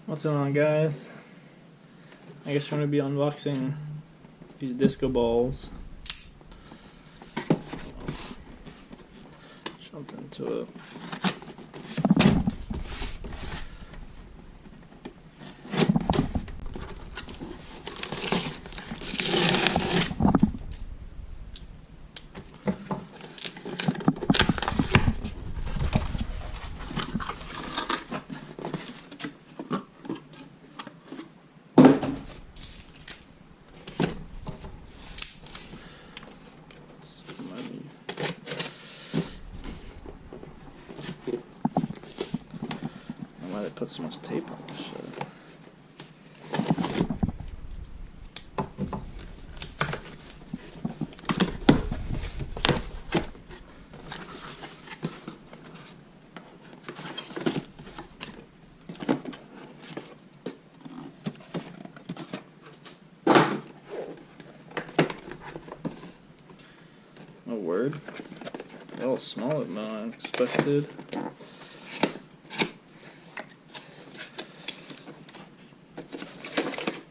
What's going on, guys? I guess we're going to be unboxing these disco balls. Jump into it. Why they put so much tape on this shit? No word. A little smaller than I expected.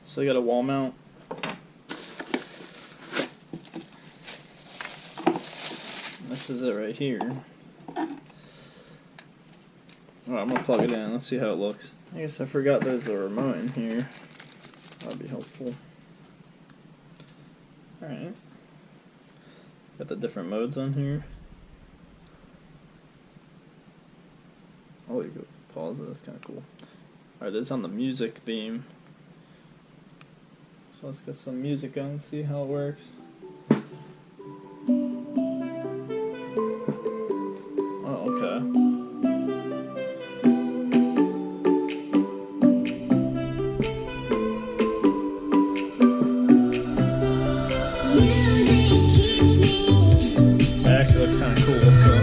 So I got a wall mount. This is it right here. Alright, I'm gonna plug it in. Let's see how it looks. I guess I forgot there's a remote in here. That'd be helpful. Alright. Got the different modes on here. Oh, you go pause it. That's kind of cool. Alright, this is on the music theme. So let's get some music on and see how it works. Oh, okay. That actually looks kind of cool, so.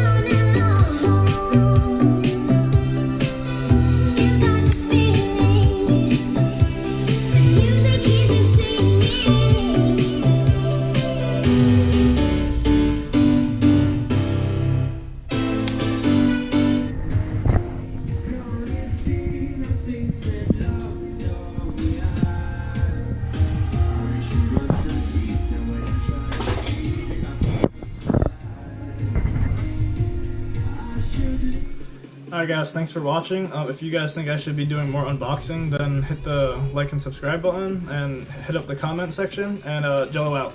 Alright guys, thanks for watching. If you guys think I should be doing more unboxing, then hit the like and subscribe button and hit up the comment section, and Jello out.